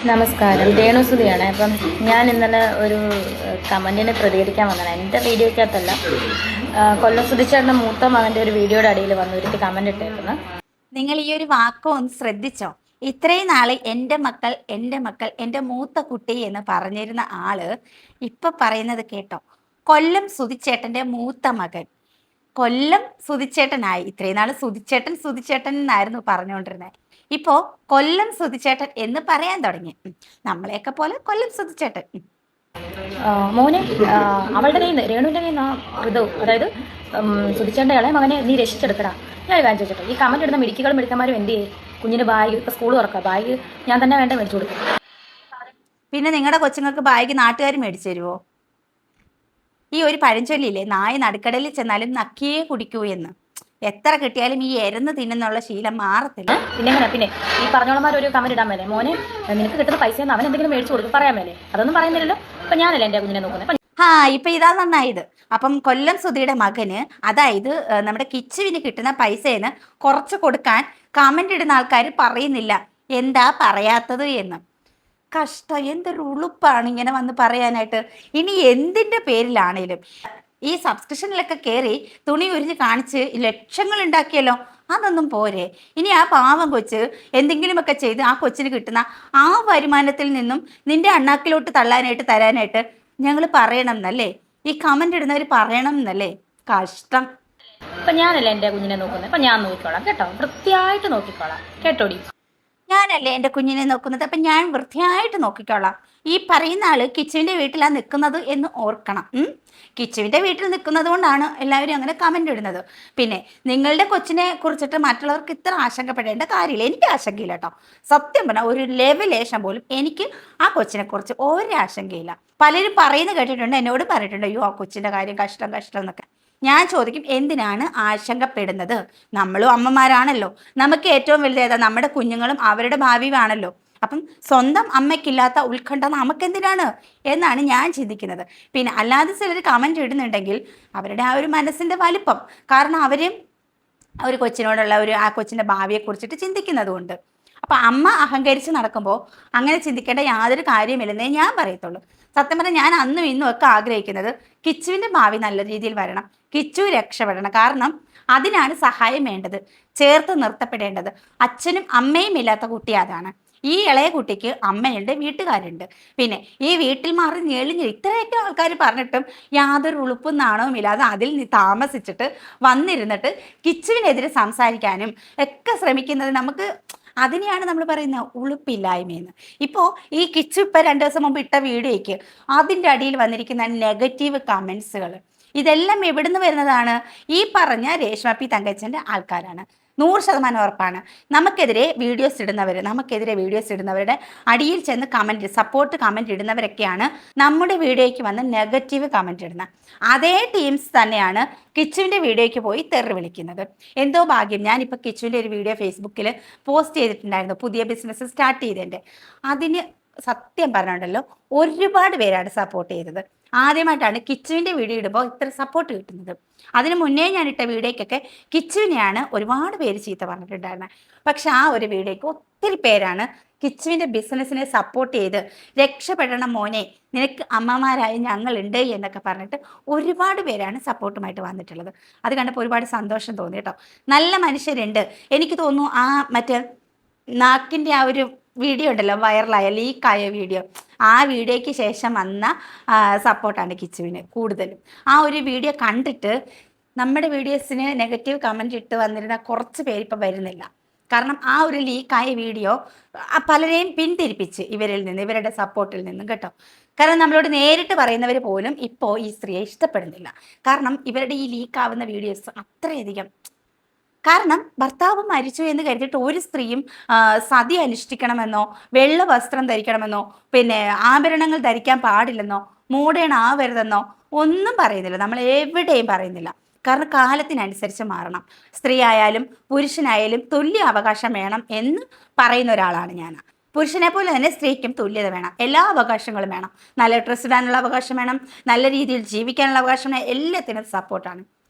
നമസ്കാരം, രേണുസുതിയാണ്. അപ്പം ഞാൻ ഇന്നലെ ഒരു കമൻറ്റിന് പ്രതികരിക്കാൻ വന്നതാണ്. എൻ്റെ വീഡിയോയ്ക്കകത്തല്ല, കൊല്ലം സുധിച്ചേട്ടൻ്റെ മൂത്ത മകൻ്റെ ഒരു വീഡിയോയുടെ അടിയിൽ വന്ന് ഒരു കമൻറ്റ് ഇട്ടേക്കുന്നത്. നിങ്ങൾ ഈ ഒരു വാക്ക് ഒന്ന് ശ്രദ്ധിച്ചോ? ഇത്രയും നാൾ എൻ്റെ മക്കൾ എൻ്റെ മക്കൾ എൻ്റെ മൂത്ത കുട്ടി എന്ന് പറഞ്ഞിരുന്ന ആള് ഇപ്പൊ പറയുന്നത് കേട്ടോ, കൊല്ലം സുധിച്ചേട്ടൻ്റെ മൂത്ത മകൻ. കൊല്ലം സുധിച്ചേട്ടനായി. ഇത്രയും നാൾ സുധിച്ചേട്ടൻ എന്നായിരുന്നു പറഞ്ഞുകൊണ്ടിരുന്നത്. ഇപ്പോ കൊല്ലം സുധിച്ചേട്ടൻ എന്ന് പറയാൻ തുടങ്ങി. നമ്മളെയൊക്കെ പോലെ കൊല്ലം സുധിച്ചേട്ടൻ. മോനെ, അവളുടെ കയ്യിൽ നിന്ന്, രേണുവിൻ്റെ കയ്യിൽ നിന്ന് ഇത്, അതായത് സുധിച്ചേട്ടൻ്റെ ഇളയ മകനെ നീ രക്ഷിച്ചെടുക്കടാ. ഞാൻ കാര്യം ചോദിച്ചോട്ടെ, ഈ കമൻറ്റ് ഇടുന്ന മിടുക്കികളും മിടുക്കന്മാരും എന്ത് ചെയ്യും? കുഞ്ഞിന് ബാഗ്, ഇപ്പോൾ സ്കൂൾ തുറക്കുക, ബാഗ് ഞാൻ തന്നെ വേണ്ട മേടിച്ചു കൊടുക്കും. പിന്നെ നിങ്ങളുടെ കൊച്ചുങ്ങൾക്ക് ബാഗ് നാട്ടുകാർ മേടിച്ചു തരുമോ? ഈ ഒരു പഴഞ്ചൊല്ലില്ലേ, നായ നടുക്കടലിൽ ചെന്നാലും നക്കിയേ കുടിക്കൂ എന്ന്. എത്ര കിട്ടിയാലും ഈ എരന്ന് തിന്നുന്നുള്ള ശീലം മാറത്തില്ല. പിന്നെ ഈ പറഞ്ഞോളമാർ ഒരു കമന്റ് ഇടാൻ മേലെ, മോനെ നിനക്ക് കിട്ടുന്ന പൈസ അവൻ എന്തെങ്കിലും മേടിച്ചു കൊടുക്കും പറയാൻ മേലെ. അതൊന്നും പറയുന്നില്ലല്ലോ. അപ്പൊ ഞാനല്ലേ എൻ്റെ കുഞ്ഞിനെ നോക്കുന്നത്. ഇപ്പൊ ഇതാ നന്നായത്. അപ്പം കൊല്ലം സുധിയുടെ മകന്, അതായത് നമ്മുടെ കിച്ചുവിന് കിട്ടുന്ന പൈസേന്ന് കുറച്ച് കൊടുക്കാൻ കമന്റ് ഇടുന്ന ആൾക്കാർ പറയുന്നില്ല. എന്താ പറയാത്തത് എന്ന്. കഷ്ടം, എന്തൊരു ഉളുപ്പാണ് ഇങ്ങനെ വന്ന് പറയാനായിട്ട്. ഇനി എന്തിന്റെ പേരിലാണേലും ഈ സബ്സ്ക്രിപ്ഷനിലൊക്കെ കയറി തുണി ഉരിഞ്ഞ് കാണിച്ച് ലക്ഷങ്ങൾ ഉണ്ടാക്കിയല്ലോ, അതൊന്നും പോരെ. ഇനി ആ പാവം കൊച്ച് എന്തെങ്കിലുമൊക്കെ ചെയ്ത് ആ കൊച്ചിന് കിട്ടുന്ന ആ വരുമാനത്തിൽ നിന്നും നിന്റെ അണ്ണാക്കിലോട്ട് തരാനായിട്ട് ഞങ്ങൾ പറയണം എന്നല്ലേ, ഈ കമന്റ് ഇടുന്നവർ പറയണം എന്നല്ലേ. കഷ്ടം. അപ്പൊ ഞാനല്ലേ എൻ്റെ കുഞ്ഞിനെ നോക്കുന്നത്. അപ്പൊ ഞാൻ നോക്കിക്കോളാം കേട്ടോ, വൃത്തിയായിട്ട് നോക്കിക്കോളാം കേട്ടോടി. ഞാനല്ലേ എൻ്റെ കുഞ്ഞിനെ നോക്കുന്നത്, അപ്പം ഞാൻ വൃത്തിയായിട്ട് നോക്കിക്കോളാം. ഈ പറയുന്ന ആള് കിച്ചുവിൻ്റെ വീട്ടിലാണ് നിൽക്കുന്നത് എന്ന് ഓർക്കണം. കിച്ചുവിൻ്റെ വീട്ടിൽ നിൽക്കുന്നത് കൊണ്ടാണ് എല്ലാവരും അങ്ങനെ കമൻ്റ് ഇടുന്നത്. പിന്നെ നിങ്ങളുടെ കൊച്ചിനെ കുറിച്ചിട്ട് മറ്റുള്ളവർക്ക് ഇത്ര ആശങ്കപ്പെടേണ്ട കാര്യമില്ല. എനിക്ക് ആശങ്കയില്ല കേട്ടോ. സത്യം പറഞ്ഞാൽ ഒരു ലെവലേശം പോലും എനിക്ക് ആ കൊച്ചിനെ കുറിച്ച് ഒരാശങ്കയില്ല. പലരും പറയുന്നത് കേട്ടിട്ടുണ്ട്, എന്നോട് പറഞ്ഞിട്ടുണ്ട്, അയ്യോ ആ കൊച്ചിൻ്റെ കാര്യം കഷ്ടം എന്നൊക്കെ. ഞാൻ ചോദിക്കും, എന്തിനാണ് ആശങ്കപ്പെടുന്നത്? നമ്മളും അമ്മമാരാണല്ലോ. നമുക്ക് ഏറ്റവും വലുതേതാ? നമ്മുടെ കുഞ്ഞുങ്ങളും അവരുടെ ഭാവിയുമാണല്ലോ. അപ്പം സ്വന്തം അമ്മയ്ക്കില്ലാത്ത ഉത്കണ്ഠ നമുക്കെന്തിനാണ് എന്നാണ് ഞാൻ ചിന്തിക്കുന്നത്. പിന്നെ അല്ലാതെ ചിലർ കമൻറ്റ് ഇടുന്നുണ്ടെങ്കിൽ അവരുടെ ആ ഒരു മനസ്സിൻ്റെ വലിപ്പം, കാരണം അവർ കൊച്ചിനോടുള്ള ആ കൊച്ചിൻ്റെ ഭാവിയെക്കുറിച്ചിട്ട് ചിന്തിക്കുന്നതുകൊണ്ട്. അപ്പം അമ്മ അഹങ്കരിച്ച് നടക്കുമ്പോൾ അങ്ങനെ ചിന്തിക്കേണ്ട യാതൊരു കാര്യമില്ലെന്നേ ഞാൻ പറയത്തുള്ളൂ. സത്യം പറഞ്ഞാൽ ഞാൻ അന്നും ഇന്നും ഒക്കെ ആഗ്രഹിക്കുന്നത് കിച്ചുവിൻ്റെ ഭാവി നല്ല രീതിയിൽ വരണം, കിച്ചു രക്ഷപ്പെടണം. കാരണം അതിനാണ് സഹായം വേണ്ടത്, ചേർത്ത് നിർത്തപ്പെടേണ്ടത്. അച്ഛനും അമ്മയും ഇല്ലാത്ത കുട്ടി അതാണ്. ഈ ഇളയ കുട്ടിക്ക് അമ്മയുണ്ട്, വീട്ടുകാരുണ്ട്. പിന്നെ ഈ വീട്ടിൽ മാറി ഞെളിഞ്ഞ് ഇത്രയൊക്കെ ആൾക്കാർ പറഞ്ഞിട്ടും യാതൊരു ഉളുപ്പും നാണവും ഇല്ലാതെ അതിൽ താമസിച്ചിട്ട് വന്നിരുന്നിട്ട് കിച്ചുവിനെതിരെ സംസാരിക്കാനും ഒക്കെ ശ്രമിക്കുന്നത് നമുക്ക്, അതിനെയാണ് നമ്മൾ പറയുന്നത് ഉളുപ്പില്ലായ്മയെന്ന്. ഇപ്പോൾ ഈ കിച്ചു ഇപ്പം 2 ദിവസം മുമ്പ് ഇട്ട വീഡിയോയ്ക്ക് അതിൻ്റെ അടിയിൽ വന്നിരിക്കുന്ന നെഗറ്റീവ് കമൻസുകൾ, ഇതെല്ലാം എവിടുന്ന് വരുന്നതാണ്? ഈ പറഞ്ഞ രേഷ്മ പി തങ്കച്ചൻ്റെ ആൾക്കാരാണ്. 100% ഉറപ്പാണ്. നമുക്കെതിരെ വീഡിയോസ് ഇടുന്നവരുടെ അടിയിൽ ചെന്ന് സപ്പോർട്ട് കമൻറ്റ് ഇടുന്നവരൊക്കെയാണ് നമ്മുടെ വീഡിയോയ്ക്ക് വന്ന് നെഗറ്റീവ് കമൻറ്റ് ഇടുന്നത്. അതേ ടീംസ് തന്നെയാണ് കിച്ചുവിൻ്റെ വീഡിയോയ്ക്ക് പോയി തെറി വിളിക്കുന്നത്. എന്തോ ഭാഗ്യം, ഞാനിപ്പോൾ കിച്ചുവിൻ്റെ ഒരു വീഡിയോ ഫേസ്ബുക്കിൽ പോസ്റ്റ് ചെയ്തിട്ടുണ്ടായിരുന്നു, പുതിയ ബിസിനസ് സ്റ്റാർട്ട് ചെയ്തതിൻ്റെ. അതിന് സത്യം പറഞ്ഞുണ്ടല്ലോ ഒരുപാട് പേരാണ് സപ്പോർട്ട് ചെയ്തത്. ആദ്യമായിട്ടാണ് കിച്ചുവിൻ്റെ വീഡിയോ ഇടുമ്പോൾ ഇത്ര സപ്പോർട്ട് കിട്ടുന്നത്. അതിന് മുന്നേ ഞാൻ ഇട്ട വീഡിയോയ്ക്കൊക്കെ കിച്ചുവിനെയാണ് ഒരുപാട് പേര് ചീത്ത പറഞ്ഞിട്ടുണ്ടായിരുന്നത്. പക്ഷെ ആ ഒരു വീഡിയോയ്ക്ക് ഒത്തിരി പേരാണ് കിച്ചുവിൻ്റെ ബിസിനസ്സിനെ സപ്പോർട്ട് ചെയ്ത് രക്ഷപ്പെടണം മോനെ, നിനക്ക് അമ്മമാരായി ഞങ്ങളുണ്ട് എന്നൊക്കെ പറഞ്ഞിട്ട് ഒരുപാട് പേരാണ് സപ്പോർട്ടുമായിട്ട് വന്നിട്ടുള്ളത്. അത് കണ്ടപ്പോൾ ഒരുപാട് സന്തോഷം തോന്നി കേട്ടോ. നല്ല മനുഷ്യരുണ്ട്. എനിക്ക് തോന്നുന്നു ആ മറ്റേ നാക്കിൻ്റെ ആ ഒരു വീഡിയോ ഉണ്ടല്ലോ, വൈറലായ ലീക്കായ വീഡിയോ, ആ വീഡിയോയ്ക്ക് ശേഷം വന്ന സപ്പോർട്ടാണ് കിച്ചുവിന് കൂടുതലും. ആ ഒരു വീഡിയോ കണ്ടിട്ട് നമ്മുടെ വീഡിയോസിന് നെഗറ്റീവ് കമൻറ്റ് ഇട്ട് വന്നിരുന്ന കുറച്ച് പേര് ഇപ്പം വരുന്നില്ല. കാരണം ആ ഒരു ലീക്കായ വീഡിയോ പലരെയും പിന്തിരിപ്പിച്ച് ഇവരുടെ സപ്പോർട്ടിൽ നിന്നും കേട്ടോ. കാരണം നമ്മളോട് നേരിട്ട് പറയുന്നവർ പോലും ഇപ്പോൾ ഈ സ്ത്രീയെ ഇഷ്ടപ്പെടുന്നില്ല. കാരണം ഇവരുടെ ഈ ലീക്കാവുന്ന വീഡിയോസ് അത്രയധികം, കാരണം ഭർത്താവ് മരിച്ചു എന്ന് കരുതിയിട്ട് ഒരു സ്ത്രീയും സതി അനുഷ്ഠിക്കണമെന്നോ വെള്ള വസ്ത്രം ധരിക്കണമെന്നോ പിന്നെ ആഭരണങ്ങൾ ധരിക്കാൻ പാടില്ലെന്നോ മോഡേൺ ആവരുതെന്നോ ഒന്നും പറയുന്നില്ല. നമ്മൾ എവിടെയും പറയുന്നില്ല. കാരണം കാലത്തിനനുസരിച്ച് മാറണം. സ്ത്രീ ആയാലും പുരുഷനായാലും തുല്യ അവകാശം വേണം എന്ന് പറയുന്ന ഒരാളാണ് ഞാൻ. പുരുഷനെ പോലെ തന്നെ സ്ത്രീക്കും തുല്യത വേണം, എല്ലാ അവകാശങ്ങളും വേണം, നല്ല ഡ്രസ്സ് ഇടാനുള്ള അവകാശം വേണം, നല്ല രീതിയിൽ ജീവിക്കാനുള്ള അവകാശം വേണം, എല്ലാത്തിനും സപ്പോർട്ടാണ്.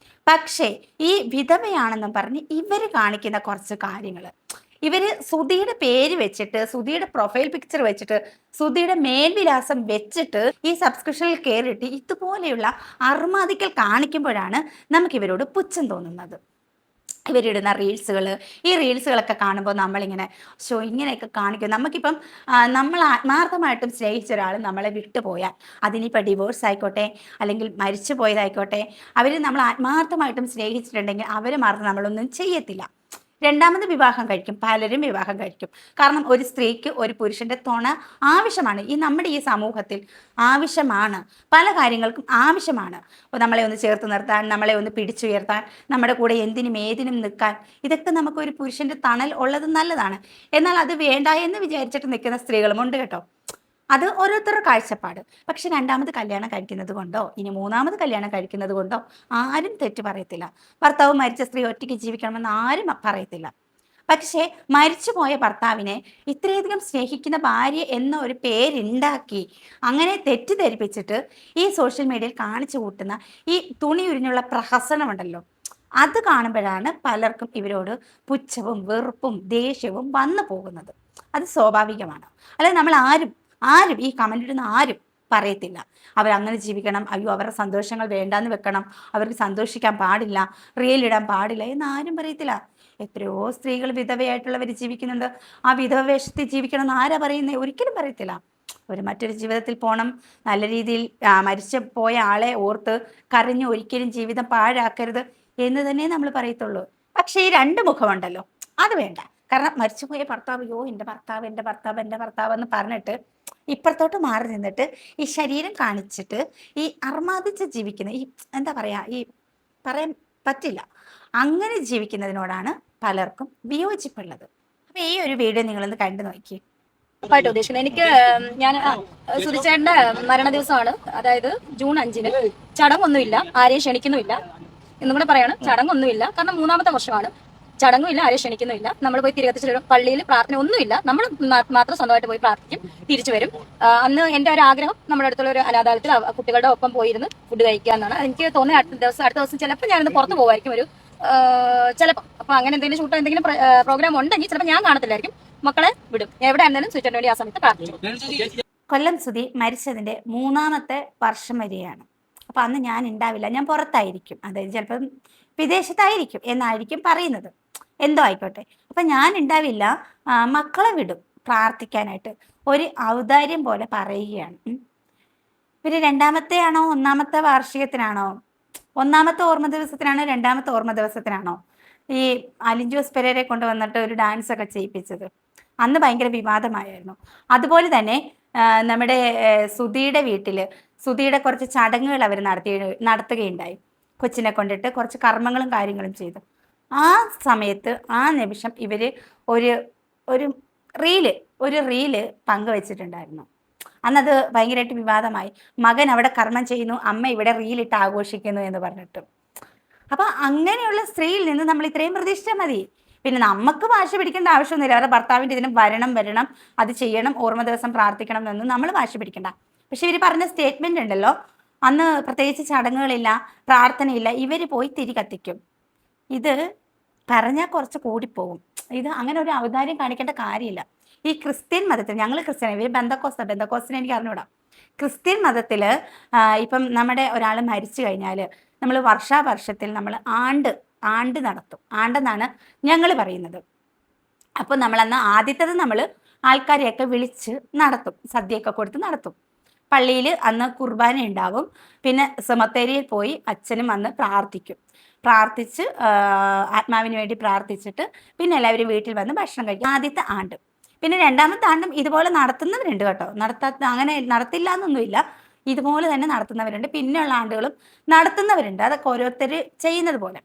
പക്ഷേ ഈ വിധവയാണെന്നും പറഞ്ഞ് ഇവർ കാണിക്കുന്ന കുറച്ച് കാര്യങ്ങൾ, ഇവര് സുധിയുടെ പേര് വെച്ചിട്ട്, സുധിയുടെ പ്രൊഫൈൽ പിക്ചർ വെച്ചിട്ട്, സുധിയുടെ മേൽവിലാസം വെച്ചിട്ട് ഈ സബ്സ്ക്രിപ്ഷനിൽ കയറിയിട്ട് ഇതുപോലെയുള്ള അർമാദിക്കൽ കാണിക്കുമ്പോഴാണ് നമുക്ക് ഇവരോട് പുച്ഛം തോന്നുന്നത്. ഇവരിടുന്ന റീൽസുകൾ, ഈ റീൽസുകളൊക്കെ കാണുമ്പോൾ നമ്മളിങ്ങനെ ഇങ്ങനെയൊക്കെ കാണിക്കും. നമുക്കിപ്പം നമ്മൾ ആത്മാർത്ഥമായിട്ടും സ്നേഹിച്ച ഒരാൾ നമ്മളെ വിട്ടുപോയാൽ, അതിനിപ്പോൾ ഡിവോഴ്സ് ആയിക്കോട്ടെ അല്ലെങ്കിൽ മരിച്ചു പോയതായിക്കോട്ടെ, അവർ നമ്മൾ ആത്മാർത്ഥമായിട്ടും സ്നേഹിച്ചിട്ടുണ്ടെങ്കിൽ അവരെ മറന്ന് നമ്മളൊന്നും ചെയ്യത്തില്ല. രണ്ടാമത് വിവാഹം കഴിക്കും, പലരും വിവാഹം കഴിക്കും. കാരണം ഒരു സ്ത്രീക്ക് ഒരു പുരുഷന്റെ തുണ ആവശ്യമാണ്. നമ്മുടെ ഈ സമൂഹത്തിൽ ആവശ്യമാണ്, പല കാര്യങ്ങൾക്കും ആവശ്യമാണ്. അപ്പോൾ നമ്മളെ ഒന്ന് ചേർത്ത് നിർത്താൻ, നമ്മളെ ഒന്ന് പിടിച്ചുയർത്താൻ, നമ്മുടെ കൂടെ എന്തിനും ഏതിനും നിൽക്കാൻ, ഇതൊക്കെ നമുക്ക് ഒരു പുരുഷന്റെ തണൽ ഉള്ളത് നല്ലതാണ്. എന്നാൽ അത് വേണ്ട എന്ന് വിചാരിച്ചിട്ട് നിൽക്കുന്ന സ്ത്രീകളും ഉണ്ട് കേട്ടോ. അത് ഓരോരുത്തരുടെ കാഴ്ചപ്പാട്. പക്ഷെ രണ്ടാമത് കല്യാണം കഴിക്കുന്നത് കൊണ്ടോ ഇനി മൂന്നാമത് കല്യാണം കഴിക്കുന്നത് കൊണ്ടോ ആരും തെറ്റ് പറയത്തില്ല. ഭർത്താവ് മരിച്ച സ്ത്രീ ഒറ്റയ്ക്ക് ജീവിക്കണമെന്ന് ആരും പറയത്തില്ല. പക്ഷേ മരിച്ചുപോയ ഭർത്താവിനെ ഇത്രയധികം സ്നേഹിക്കുന്ന ഭാര്യ എന്ന ഒരു പേരുണ്ടാക്കി അങ്ങനെ തെറ്റിദ്ധരിപ്പിച്ചിട്ട് ഈ സോഷ്യൽ മീഡിയയിൽ കാണിച്ചു കൂട്ടുന്ന ഈ തുണി ഉരിഞ്ഞുള്ള പ്രഹസനമുണ്ടല്ലോ, അത് കാണുമ്പോഴാണ് പലർക്കും ഇവരോട് പുച്ഛവും വെറുപ്പും ദേഷ്യവും വന്നു പോകുന്നത്. അത് സ്വാഭാവികമാണ്. അല്ലാതെ നമ്മൾ ആരും ഈ കമൻ്റ് ഇടുന്ന ആരും പറയത്തില്ല അവരങ്ങനെ ജീവിക്കണം, അയ്യോ അവരുടെ സന്തോഷങ്ങൾ വേണ്ടാന്ന് വെക്കണം, അവർക്ക് സന്തോഷിക്കാൻ പാടില്ല, റീൽ ഇടാൻ പാടില്ല എന്ന് ആരും പറയത്തില്ല. എത്രയോ സ്ത്രീകൾ വിധവയായിട്ടുള്ളവർ ജീവിക്കുന്നുണ്ട്. ആ വിധവ വേഷത്തിൽ ജീവിക്കണം എന്ന് ആരാ പറയുന്നത്? ഒരിക്കലും പറയത്തില്ല. ഒരു മറ്റൊരു ജീവിതത്തിൽ പോകണം, നല്ല രീതിയിൽ മരിച്ചു പോയ ആളെ ഓർത്ത് കരഞ്ഞ് ഒരിക്കലും ജീവിതം പാഴാക്കരുത് എന്ന് തന്നെ നമ്മൾ പറയത്തുള്ളൂ. പക്ഷേ ഈ രണ്ട് മുഖമുണ്ടല്ലോ, അത് വേണ്ട. കാരണം മരിച്ചുപോയ ഭർത്താവ്, യോ എൻ്റെ ഭർത്താവ് എൻ്റെ ഭർത്താവ് എൻ്റെ ഭർത്താവ് എന്ന് പറഞ്ഞിട്ട് ഇപ്പുറത്തോട്ട് മാറി നിന്നിട്ട് ഈ ശരീരം കാണിച്ചിട്ട് ഈ അർമാദിച്ച് ജീവിക്കുന്ന ഈ എന്താ പറയാ, ഈ പറയാൻ പറ്റില്ല, അങ്ങനെ ജീവിക്കുന്നതിനോടാണ് പലർക്കും വിയോജിപ്പുള്ളത്. അപ്പൊ ഈ ഒരു വീഡിയോ നിങ്ങളൊന്ന് കണ്ടു നോക്കി. ഉറപ്പായിട്ട് ഉദ്ദേശിക്കുന്നത് എനിക്ക് ഞാൻ സുധിച്ചേട്ടന്റെ മരണ ദിവസമാണ്, അതായത് ജൂൺ 5-ന്. ചടങ്ങൊന്നുമില്ല, ആരെയും ക്ഷണിക്കുന്നുമില്ല എന്നും കൂടെ പറയാണ്. ചടങ്ങൊന്നുമില്ല, കാരണം 3-ാമത്തെ വർഷമാണ്. ചടങ്ങുമില്ല, ആരെയും ക്ഷണിക്കുന്നുമില്ല. നമ്മൾ പോയി തിരികത്തിച്ച് പള്ളിയിൽ പ്രാർത്ഥന ഒന്നുമില്ല, നമ്മൾ മാത്രം സ്വന്തമായിട്ട് പോയി പ്രാർത്ഥിക്കും, തിരിച്ചു വരും. അന്ന് എൻ്റെ ഒരു ആഗ്രഹം നമ്മുടെ അടുത്തുള്ള ഒരു അനാഥാലയത്തിൽ കുട്ടികളുടെ ഒപ്പം പോയിരുന്ന് ഫുഡ് കഴിക്കുക എന്നാണ്. എനിക്ക് തോന്നുന്നത് അടുത്ത ദിവസം ചിലപ്പോൾ ഞാനിന്ന് പുറത്ത് പോകുമായിരിക്കും, ഒരു ചിലപ്പോൾ. അപ്പൊ അങ്ങനെ എന്തെങ്കിലും ഷൂട്ടോ എന്തെങ്കിലും പ്രോഗ്രാം ഉണ്ടെങ്കിൽ ചിലപ്പോൾ ഞാൻ കാണത്തില്ലായിരിക്കും, മക്കളെ വിടും. എവിടെ ആയിരുന്നാലും സ്വിച്ചിന് വേണ്ടി ആ സമയത്ത് പ്രാർത്ഥിക്കും. കൊല്ലം സുധി മരിച്ചതിന്റെ 3-ാമത്തെ വർഷം വരെയാണ്. അപ്പൊ അന്ന് ഞാൻ ഉണ്ടാവില്ല, ഞാൻ പുറത്തായിരിക്കും, അതായത് ചിലപ്പം വിദേശത്തായിരിക്കും എന്നായിരിക്കും പറയുന്നത്. എന്തോ ആയിക്കോട്ടെ. അപ്പൊ ഞാൻ ഉണ്ടാവില്ല, മക്കളെ വിടും പ്രാർത്ഥിക്കാനായിട്ട്. ഒരു ഔദാര്യം പോലെ പറയുകയാണ്. പിന്നെ 2-ാമത്തെ ആണോ 1-ാമത്തെ വാർഷികത്തിനാണോ, 1-ാമത്തെ ഓർമ്മ ദിവസത്തിനാണോ 2-ാമത്തെ ഓർമ്മ ദിവസത്തിനാണോ ഈ അലിൻ ജോസ് പെരേരെ കൊണ്ടുവന്നിട്ട് ഒരു ഡാൻസ് ഒക്കെ ചെയ്യിപ്പിച്ചത്? അന്ന് ഭയങ്കര വിവാദമായിരുന്നു. അതുപോലെ തന്നെ നമ്മുടെ സുധിയുടെ വീട്ടിൽ സുധിയുടെ കുറച്ച് ചടങ്ങുകൾ അവർ നടത്തുകയുണ്ടായി. കൊച്ചിനെ കൊണ്ടിട്ട് കുറച്ച് കർമ്മങ്ങളും കാര്യങ്ങളും ചെയ്തു. ആ സമയത്ത് ആ നിമിഷം ഇവർ ഒരു റീല് പങ്കുവച്ചിട്ടുണ്ടായിരുന്നു. അന്നത് ഭയങ്കരമായിട്ട് വിവാദമായി. മകൻ അവിടെ കർമ്മം ചെയ്യുന്നു, അമ്മ ഇവിടെ റീലിട്ട് ആഘോഷിക്കുന്നു എന്ന് പറഞ്ഞിട്ട്. അപ്പൊ അങ്ങനെയുള്ള സ്ത്രീയിൽ നിന്ന് നമ്മൾ ഇത്രയും പ്രതീക്ഷിച്ചാൽ മതി. പിന്നെ നമുക്ക് വാശി പിടിക്കേണ്ട ആവശ്യമൊന്നുമില്ല. അവരുടെ ഭർത്താവിൻ്റെ ഇതിന് വരണം, അത് ചെയ്യണം, ഓർമ്മ ദിവസം പ്രാർത്ഥിക്കണം എന്നൊന്നും നമ്മൾ വാശി പിടിക്കണ്ട. പക്ഷെ ഇവർ പറഞ്ഞ സ്റ്റേറ്റ്മെന്റ് ഉണ്ടല്ലോ, അന്ന് പ്രത്യേകിച്ച് ചടങ്ങുകളില്ല, പ്രാർത്ഥനയില്ല, ഇവർ പോയി തിരി കത്തിക്കും. ഇത് പറഞ്ഞാൽ കുറച്ച് കൂടിപ്പോകും. ഇത് അങ്ങനെ ഒരു ഔദാര്യം കാണിക്കേണ്ട കാര്യമില്ല. ഈ ക്രിസ്ത്യൻ മതത്തിൽ, ഞങ്ങൾ ക്രിസ്ത്യൻ, ഇവർ ബന്ധക്കോസ്റ്റിനെ എനിക്ക് അറിഞ്ഞൂടാ. ക്രിസ്ത്യൻ മതത്തിൽ ഇപ്പം നമ്മുടെ ഒരാൾ മരിച്ചു കഴിഞ്ഞാൽ നമ്മൾ വർഷാവർഷത്തിൽ നമ്മൾ ആണ്ട് നടത്തും. ആണ്ടെന്നാണ് ഞങ്ങൾ പറയുന്നത്. അപ്പോൾ നമ്മളന്ന് ആദ്യത്തേത് നമ്മൾ ആൾക്കാരെയൊക്കെ വിളിച്ച് നടത്തും, സദ്യയൊക്കെ കൊടുത്ത് നടത്തും. പള്ളിയിൽ അന്ന് കുർബാന ഉണ്ടാവും. പിന്നെ സെമത്തേരിയിൽ പോയി അച്ഛനും വന്ന് പ്രാർത്ഥിച്ച് ആത്മാവിന് വേണ്ടി പ്രാർത്ഥിച്ചിട്ട് പിന്നെ എല്ലാവരും വീട്ടിൽ വന്ന് ഭക്ഷണം കഴിക്കും. ആദ്യത്തെ ആണ്ട്. പിന്നെ 2-ാമത്തെ ആണ്ടും ഇതുപോലെ നടത്തുന്നവരുണ്ട് കേട്ടോ. അങ്ങനെ നടത്തില്ല എന്നൊന്നുമില്ല, ഇതുപോലെ തന്നെ നടത്തുന്നവരുണ്ട്. പിന്നെയുള്ള ആണ്ടുകളും നടത്തുന്നവരുണ്ട്. അതൊക്കെ ഓരോരുത്തർ ചെയ്യുന്നത് പോലെ.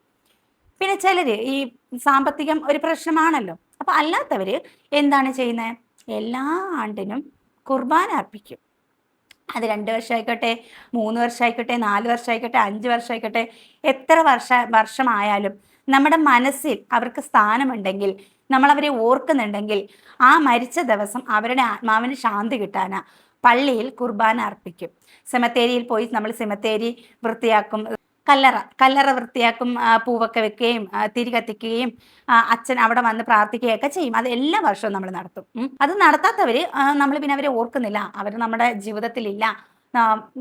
പിന്നെ ചിലർ ഈ സാമ്പത്തികം ഒരു പ്രശ്നമാണല്ലോ, അപ്പം അല്ലാത്തവർ എന്താണ് ചെയ്യുന്നത്? എല്ലാ ആണ്ടിനും കുർബാന അർപ്പിക്കും. അത് 2 വർഷമായിക്കോട്ടെ, 3 വർഷമായിക്കോട്ടെ, 4 വർഷമായിക്കോട്ടെ, 5 വർഷമായിക്കോട്ടെ, എത്ര വർഷമായാലും നമ്മുടെ മനസ്സിൽ അവർക്ക് സ്ഥാനമുണ്ടെങ്കിൽ നമ്മളവരെ ഓർക്കുന്നുണ്ടെങ്കിൽ ആ മരിച്ച ദിവസം അവരുടെ ആത്മാവിന് ശാന്തി കിട്ടാനാ പള്ളിയിൽ കുർബാന അർപ്പിക്കും. സെമത്തേരിയിൽ പോയി നമ്മൾ സെമത്തേരി വൃത്തിയാക്കും, കല്ലറ വൃത്തിയാക്കും, പൂവൊക്കെ വെക്കുകയും തിരി കത്തിക്കുകയും അച്ഛൻ അവിടെ വന്ന് പ്രാർത്ഥിക്കുകയൊക്കെ ചെയ്യും. അത് എല്ലാ വർഷവും നമ്മൾ നടത്തും. അത് നടത്താത്തവര് നമ്മൾ പിന്നെ അവരെ ഓർക്കുന്നില്ല, അവർ നമ്മുടെ ജീവിതത്തിലില്ല,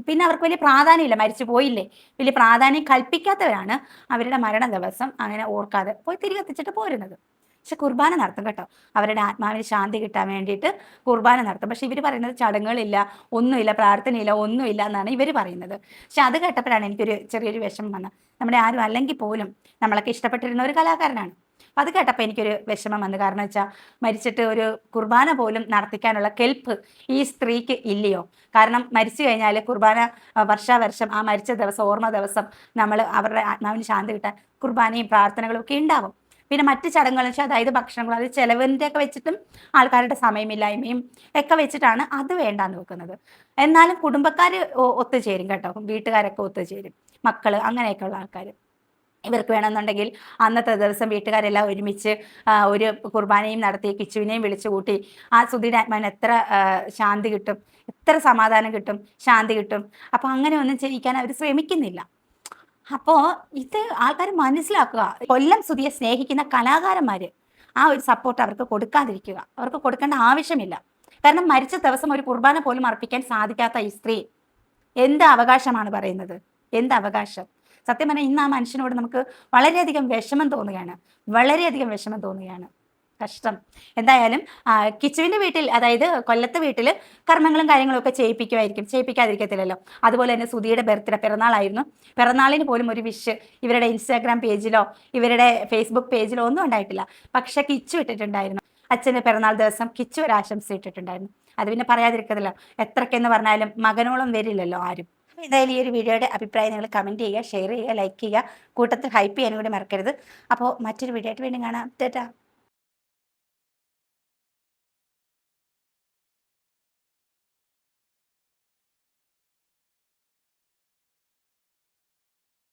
പിന്നെ അവർക്ക് വലിയ പ്രാധാന്യമില്ല, മരിച്ചു പോയില്ലേ, വലിയ പ്രാധാന്യം കൽപ്പിക്കാത്തവരാണ് അവരുടെ മരണ ദിവസം അങ്ങനെ ഓർക്കാതെ പോയി തിരി കത്തിച്ചിട്ട് പോരുന്നത്. പക്ഷെ കുർബാന നടത്തും കേട്ടോ, അവരുടെ ആത്മാവിന് ശാന്തി കിട്ടാൻ വേണ്ടിയിട്ട് കുർബാന നടത്തും. പക്ഷെ ഇവർ പറയുന്നത് ചടങ്ങുകളില്ല, ഒന്നുമില്ല, പ്രാർത്ഥനയില്ല, ഒന്നുമില്ല എന്നാണ് ഇവർ പറയുന്നത്. പക്ഷെ അത് കേട്ടപ്പോഴാണ് എനിക്കൊരു ചെറിയൊരു വിഷമം വന്നത്. നമ്മുടെ ആരും അല്ലെങ്കിൽ പോലും നമ്മളൊക്കെ ഇഷ്ടപ്പെട്ടിരുന്ന ഒരു കലാകാരനാണ്. അപ്പം അത് കേട്ടപ്പോൾ എനിക്കൊരു വിഷമം വന്നു. കാരണം വെച്ചാൽ മരിച്ചിട്ട് ഒരു കുർബാന പോലും നടത്തിക്കാനുള്ള കെൽപ്പ് ഈ സ്ത്രീക്ക് ഇല്ലയോ? കാരണം മരിച്ചു കഴിഞ്ഞാൽ കുർബാന വർഷാവർഷം ആ മരിച്ച ദിവസം, ഓർമ്മ ദിവസം നമ്മൾ അവരുടെ ആത്മാവിന് ശാന്തി കിട്ടാൻ കുർബാനയും പ്രാർത്ഥനകളും ഒക്കെ ഉണ്ടാവും. പിന്നെ മറ്റ് ചടങ്ങുകൾ വെച്ചാൽ അതായത് ഭക്ഷണങ്ങൾ, അത് ചിലവിൻ്റെ ഒക്കെ വെച്ചിട്ടും ആൾക്കാരുടെ സമയമില്ലായ്മയും ഒക്കെ വെച്ചിട്ടാണ് അത് വേണ്ടാന്ന് വെക്കുന്നത്. എന്നാലും കുടുംബക്കാർ ഒത്തുചേരും കേട്ടോ, വീട്ടുകാരൊക്കെ ഒത്തുചേരും, മക്കൾ അങ്ങനെയൊക്കെയുള്ള ആൾക്കാർ. ഇവർക്ക് വേണമെന്നുണ്ടെങ്കിൽ അന്നത്തെ ദിവസം വീട്ടുകാരെല്ലാം ഒരുമിച്ച് ഒരു കുർബാനയും നടത്തി കിച്ചുവിനെയും വിളിച്ചു കൂട്ടി ആ സുധീയുടെ ആത്മാവിന് എത്ര ശാന്തി കിട്ടും, എത്ര സമാധാനം കിട്ടും, ശാന്തി കിട്ടും. അപ്പം അങ്ങനെ ഒന്നും ചെയ്യിക്കാൻ അവർ ശ്രമിക്കുന്നില്ല. അപ്പോൾ ഇത് ആൾക്കാർ മനസ്സിലാക്കുക. കൊല്ലം സുധിയെ സ്നേഹിക്കുന്ന കലാകാരന്മാർ ആ ഒരു സപ്പോർട്ട് അവർക്ക് കൊടുക്കാതിരിക്കുക, അവർക്ക് കൊടുക്കേണ്ട ആവശ്യമില്ല. കാരണം മരിച്ച ദിവസം ഒരു കുർബാന പോലും അർപ്പിക്കാൻ സാധിക്കാത്ത ഈ സ്ത്രീ എന്ത് അവകാശമാണ് പറയുന്നത്? എന്ത് അവകാശം? സത്യം പറഞ്ഞാൽ ഇന്ന് ആ മനുഷ്യനോട് നമുക്ക് വളരെയധികം വിഷമം തോന്നുകയാണ്, വളരെയധികം വിഷമം തോന്നുകയാണ്. കഷ്ടം. എന്തായാലും കിച്ചുവിൻ്റെ വീട്ടിൽ, അതായത് കൊല്ലത്തെ വീട്ടിൽ കർമ്മങ്ങളും കാര്യങ്ങളും ഒക്കെ ചെയ്യിപ്പിക്കാതിരിക്കത്തില്ലല്ലോ. അതുപോലെ തന്നെ സുധിയുടെ പിറന്നാളായിരുന്നു. പിറന്നാളിന് പോലും ഒരു വിഷ് ഇവരുടെ ഇൻസ്റ്റാഗ്രാം പേജിലോ ഇവരുടെ ഫേസ്ബുക്ക് പേജിലോ ഒന്നും ഉണ്ടായിട്ടില്ല. പക്ഷെ കിച്ചു ഇട്ടിട്ടുണ്ടായിരുന്നു. അച്ഛൻ്റെ പിറന്നാൾ ദിവസം കിച്ചു ഒരു ആശംസ ഇട്ടിട്ടുണ്ടായിരുന്നു. അത് പിന്നെ പറയാതിരിക്കത്തില്ല. എത്രക്കെന്ന് പറഞ്ഞാലും മകനോളം വരില്ലല്ലോ ആരും. അപ്പോൾ എന്തായാലും ഈ ഒരു വീഡിയോയുടെ അഭിപ്രായം നിങ്ങൾ കമൻറ്റ് ചെയ്യുക, ഷെയർ ചെയ്യുക, ലൈക്ക് ചെയ്യുക, കൂട്ടത്തിൽ ഹൈപ്പ് ചെയ്യാനും കൂടി മറക്കരുത്. അപ്പോൾ മറ്റൊരു വീഡിയോ ആയിട്ട് വീണ്ടും കാണാം. ടാറ്റാ.